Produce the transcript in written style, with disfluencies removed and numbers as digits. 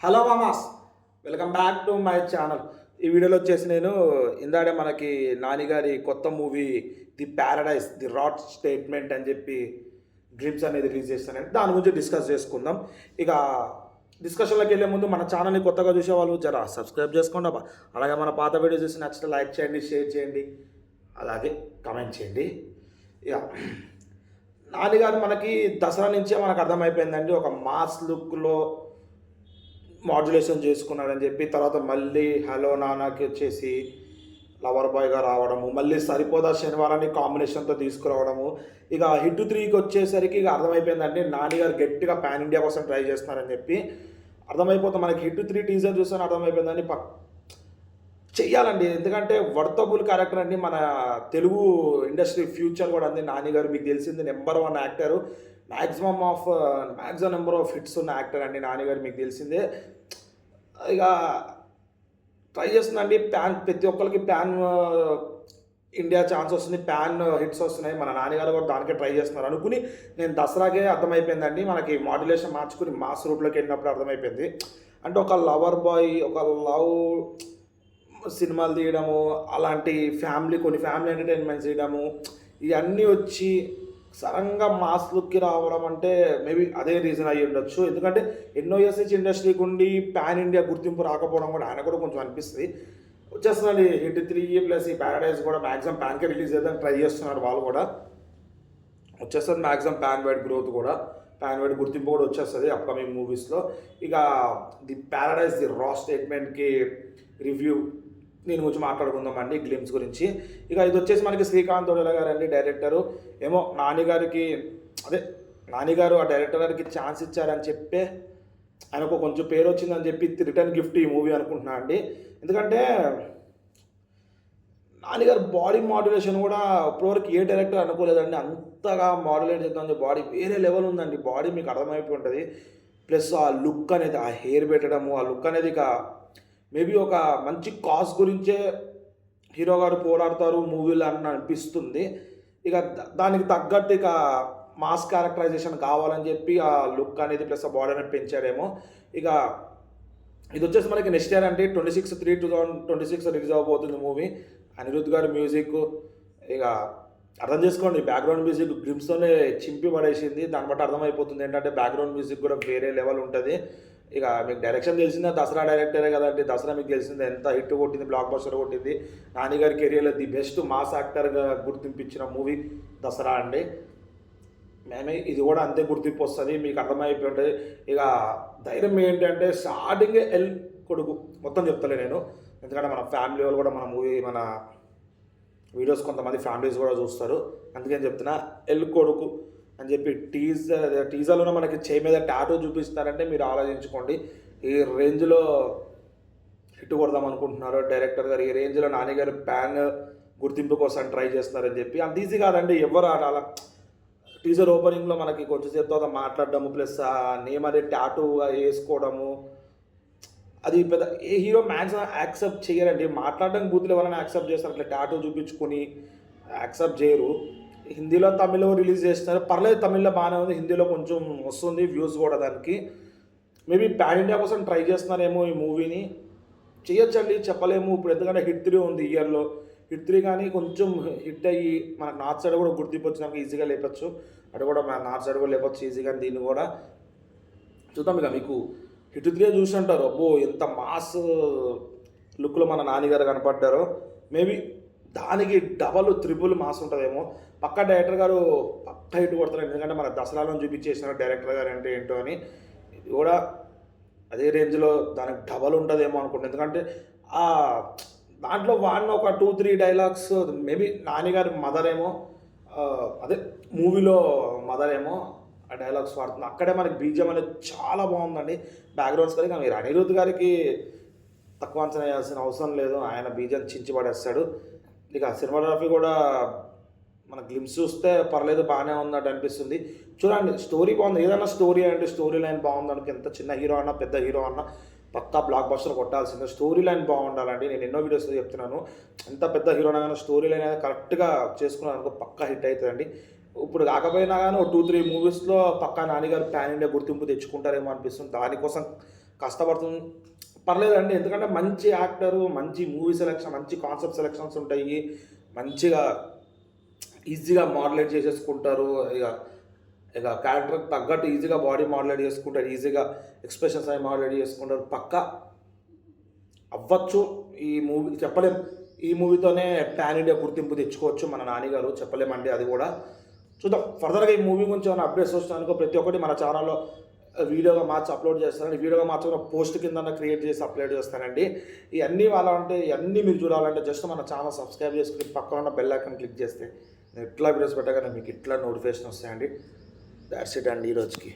Hello మామాస్, welcome back to my channel. ఈ వీడియోలో వచ్చేసి నేను ఇందాడే మనకి నాని గారి కొత్త movie the paradise the raw statement అని చెప్పి గ్లిమ్స్ అనేది రిలీజ్ చేస్తానండి. దాని గురించి డిస్కస్ చేసుకుందాం. ఇక డిస్కషన్లోకి వెళ్ళే ముందు మన ఛానల్ని కొత్తగా చూసే వాళ్ళు జరా సబ్స్క్రైబ్ చేసుకోండి అబ్బా. అలాగే మన పాత వీడియో చూసి నచ్చితే లైక్ చేయండి, షేర్ చేయండి, అలాగే కమెంట్ చేయండి. ఇక నాని గారు మనకి దసరా నుంచే మనకు అర్థమైపోయిందండి, ఒక మాస్ లుక్లో మాడ్యులేషన్ చేసుకున్నాడని చెప్పి. తర్వాత మళ్ళీ హలో నానాకి వచ్చేసి లవర్ బాయ్గా రావడము, మళ్ళీ సరిపోదా శనివారాన్ని కాంబినేషన్తో తీసుకురావడము. ఇక హిట్ 3కి వచ్చేసరికి ఇక అర్థమైపోయిందండి నాని గారు గట్టిగా పాన్ ఇండియా కోసం ట్రై చేస్తున్నారని చెప్పి అర్థమైపోతుంది. మనకి హిట్ 3 టీజర్ చూస్తే అర్థమైపోయిందండి చెయ్యాలండి. ఎందుకంటే వర్తబుల్ క్యారెక్టర్ అండి, మన తెలుగు ఇండస్ట్రీ ఫ్యూచర్ కూడా అండి. నాని గారు మీకు తెలిసింది number 1 actor, maximum number of hits ఉన్న యాక్టర్ అండి నాని గారు, మీకు తెలిసిందే. ఇక ట్రై చేస్తుందండి ప్రతి ఒక్కరికి ప్యాన్ ఇండియా ఛాన్స్ వస్తుంది, ప్యాన్ హిట్స్ వస్తున్నాయి. మన నాన్నగారు కూడా దానికే ట్రై చేస్తున్నారు అనుకుని నేను దసరాకే అర్థమైపోయిందండి. మనకి మాడ్యులేషన్ మార్చుకుని మాస్ రూట్లోకి వెళ్ళినప్పుడు అర్థమైపోయింది. అంటే ఒక లవర్ బాయ్, ఒక లవ్ సినిమాలు తీయడము, అలాంటి కొన్ని ఫ్యామిలీ ఎంటర్టైన్మెంట్స్ తీయడము, ఇవన్నీ వచ్చి సడన్గా మాస్ లుక్కి రావడం అంటే మేబీ అదే రీజన్ అయ్యి ఉండొచ్చు. ఎందుకంటే ఎన్నో ఇయర్స్ నుంచి ఇండస్ట్రీకి ఉండి ప్యాన్ ఇండియా గుర్తింపు రాకపోవడం కూడా ఆయన కూడా కొంచెం అనిపిస్తుంది. వచ్చేస్తుందండి హిట్ 3 ప్లస్ ఈ ప్యారడైజ్ కూడా మ్యాక్సిమం ప్యాన్కే రిలీజ్ చేద్దాం ట్రై చేస్తున్నారు వాళ్ళు కూడా. వచ్చేస్తుంది మ్యాక్సిమం ప్యాన్ వైడ్ గ్రోత్ కూడా, ప్యాన్ వైడ్ గుర్తింపు కూడా వచ్చేస్తుంది అప్కమింగ్ మూవీస్లో. ఇక ది ప్యారడైజ్ ది రా స్టేట్మెంట్కి రివ్యూ దీని గురించి మాట్లాడుకుందామండి, గ్లిమ్స్ గురించి. ఇక ఇది వచ్చేసి మనకి శ్రీకాంత్ ఒడేలా గారు అండి డైరెక్టరు. ఏమో నానిగారు ఆ డైరెక్టర్ గారికి ఛాన్స్ ఇచ్చారని చెప్పే ఆయనకు కొంచెం పేరు వచ్చిందని చెప్పి రిటర్న్ గిఫ్ట్ ఈ మూవీ అనుకుంటున్నా అండి. ఎందుకంటే నానిగారు బాడీ మాడ్యులేషన్ కూడా ఇప్పటివరకు ఏ డైరెక్టర్ అనుకోలేదండి, అంతగా మాడ్యులేట్ చేద్దాం. బాడీ వేరే లెవెల్ ఉందండి, బాడీ మీకు అర్థమైపోయి ఉంటుంది. ప్లస్ ఆ లుక్ అనేది, ఆ హెయిర్ పెట్టడము, ఆ లుక్ అనేది ఇక మేబీ ఒక మంచి కాజ్ గురించే హీరో గారు పోరాడతారు మూవీలో అని అనిపిస్తుంది. ఇక దానికి తగ్గట్టు ఇక మాస్ క్యారెక్టరైజేషన్ కావాలని చెప్పి ఆ లుక్ అనేది ప్లస్ ఆ బాడీ అనేది పెంచాడేమో. ఇక ఇది వచ్చేసి మనకి నెక్స్ట్ ఇయర్ అంటే 26/3/2026 రిలీజ్ అవ్వబోతుంది మూవీ. అనిరుద్ధ్ గారి మ్యూజిక్ ఇక అర్థం చేసుకోండి, బ్యాక్గ్రౌండ్ మ్యూజిక్ గ్లిమ్స్తోనే చింపి పడేసింది. దాన్ని బట్టి అర్థమైపోతుంది ఏంటంటే బ్యాక్గ్రౌండ్ మ్యూజిక్ కూడా వేరే లెవెల్ ఉంటుంది. ఇక మీకు డైరెక్షన్ తెలిసిందే, దసరా డైరెక్టరే కదండి. దసరా మీకు తెలిసిందే ఎంత హిట్ కొట్టింది, బ్లాక్ బస్టర్ కొట్టింది. నానిగారి కెరియర్లో ది బెస్ట్ మాస్ యాక్టర్గా గుర్తింపించిన మూవీ దసరా అండి. ఇది కూడా అంతే గుర్తింపు వస్తుంది, మీకు అర్థమైపోయి ఉంటుంది. ఇక ధైర్యం ఏంటంటే స్టార్టింగే కొడుకు మొత్తం చెప్తలే నేను, ఎందుకంటే మన ఫ్యామిలీ వాళ్ళు కూడా మన వీడియోస్ కొంతమంది ఫ్యామిలీస్ కూడా చూస్తారు, అందుకని చెప్తున్నా. కొడుకు అని చెప్పి టీజర్లోనే మనకి చేయి మీద టాటూ చూపిస్తారంటే మీరు ఆలోచించుకోండి ఈ రేంజ్లో హిట్ కొడదాం అనుకుంటున్నారు డైరెక్టర్ గారు. ఈ రేంజ్లో నానిగారు ప్యాన్ గుర్తింపు కోసం ట్రై చేస్తున్నారని చెప్పి అంత ఈజీ కాదండి. ఎవరు అలా టీజర్ ఓపెనింగ్లో మనకి కొంచెంసేపు తర్వాత మాట్లాడడము, ప్లస్ ఆ నేమ్ అనేది టాటూగా వేసుకోవడము, అది పెద్ద ఏ హీరో మ్యాక్సిమం యాక్సెప్ట్ చేయరండి. మాట్లాడడం బూతులు ఎవరైనా యాక్సెప్ట్ చేస్తారు, అట్లా టాటూ చూపించుకొని యాక్సెప్ట్ చేయరు. హిందీలో తమిళ్లో రిలీజ్ చేస్తున్నారు, పర్లేదు, తమిళ్లో బాగానే ఉంది, హిందీలో కొంచెం వస్తుంది వ్యూస్ కూడా దానికి. మేబీ ప్యాన్ ఇండియా కోసం ట్రై చేస్తున్నారేమో ఈ మూవీని, చేయొచ్చండి చెప్పలేము ఇప్పుడు. ఎందుకంటే హిట్ 3 ఉంది ఇయర్లో, హిట్ 3 కానీ కొంచెం హిట్ అయ్యి మనకు నార్త్ సైడ్ కూడా గుర్తింపు వచ్చినాక ఈజీగా లేపచ్చు, అటు కూడా మన నార్త్ సైడ్ కూడా లేపచ్చు ఈజీగా. దీన్ని కూడా చూద్దాం. ఇక మీకు హిట్ 3 చూసి అంటారు, అబ్బో ఎంత మాస్ లుక్లో మన నాన్నగారు కనపడ్డారో, మేబీ దానికి డబల్ త్రిబుల్ మాస్ ఉంటుందేమో. పక్క డైరెక్టర్ గారు పక్క హిట్ కొడతారు, ఎందుకంటే మన దసరాలో చూపించేసిన డైరెక్టర్ గారు అంటే ఏంటో అని. ఇది కూడా అదే రేంజ్లో దానికి డబల్ ఉంటుందేమో అనుకుంటున్నాను. ఎందుకంటే దాంట్లో వాడిన ఒక 2-3 డైలాగ్స్ మేబీ నానిగారి మదర్ ఏమో, అదే మూవీలో మదర్ ఏమో ఆ డైలాగ్స్ వాడుతుంది. అక్కడే మనకి బీజిఎం అనేది చాలా బాగుందండి, బ్యాక్గ్రౌండ్స్ కానీ. మీరు అనిరుద్ధ్ గారికి తక్కువ అంచనా వేయాల్సిన అవసరం లేదు, ఆయన బీజిఎం చించి పడేస్తాడు. ఇక సినిమాగ్రఫీ కూడా మన గ్లిమ్స్ చూస్తే పర్లేదు, బాగానే ఉందన్నట్టు అనిపిస్తుంది. చూడండి, స్టోరీ బాగుంది. ఏదైనా స్టోరీ అంటే స్టోరీ లైన్ బాగుంది అనుకో, ఎంత చిన్న హీరో అన్నా పెద్ద హీరో అన్నా పక్కా బ్లాక్ బస్టర్ కొట్టాల్సిందే. స్టోరీ లైన్ బాగుండాలండి. నేను ఎన్నో వీడియోస్లో చెప్తున్నాను, ఎంత పెద్ద హీరోనా కానీ స్టోరీ లైన్ అనేది కరెక్ట్గా చేసుకున్నాను అనుకో పక్కా హిట్ అవుతుందండి. ఇప్పుడు కాకపోయినా కానీ ఒక 2-3 మూవీస్లో పక్కా నానిగారు ప్యాన్ ఇండియా గుర్తింపు తెచ్చుకుంటారేమో అనిపిస్తుంది. దానికోసం కష్టపడుతుంది. పర్లేదండి. ఎందుకంటే మంచి యాక్టరు, మంచి మూవీ సెలక్షన్, మంచి కాన్సెప్ట్ సెలక్షన్స్ ఉంటాయి. మంచిగా ఈజీగా మాడ్యులేట్ చేసేసుకుంటారు. ఇగ ఇక క్యారెక్టర్‌కి తగ్గట్టు ఈజీగా బాడీ మాడ్యులేట్ చేసుకుంటారు. ఈజీగా ఎక్స్‌ప్రెషన్స్ అవి మాడ్యులేట్ చేసుకుంటారు. పక్కా అవ్వచ్చు. ఈ మూవీ చెప్పలేం. ఈ మూవీతోనే పాన్ ఇండియా గుర్తింపు తెచ్చుకోవచ్చు మన నాని గారు. చెప్పలేమండి అది గూడా. చూద్దాం. ఫర్దర్‌గా ఈ మూవీ గురించి ఏమైనా అప్డేట్స్ వచ్చినాయనుకో ప్రతి ఒక్కటి మన ఛానల్‌లో వీడియోగా మార్చి అప్లోడ్ చేస్తానండి. వీడియోగా మార్చుకున్న పోస్ట్ కిందన క్రియేట్ చేసి అప్లోడ్ చేస్తానండి. ఇయన్నీ వాళ్ళంటే ఇయన్నీ మీరు చూడాలంటే జస్ట్ మన ఛానల్ సబ్స్క్రైబ్ చేసుకొని పక్కన ఉన్న బెల్ ఐకాన్ క్లిక్ చేస్తే నేను ఇట్లా వీడియోస్ పెట్టగానే మీకు ఇట్లా నోటిఫికేషన్ వస్తాయండి. దాట్స్ ఇట్ అండి ఈ రోజుకి.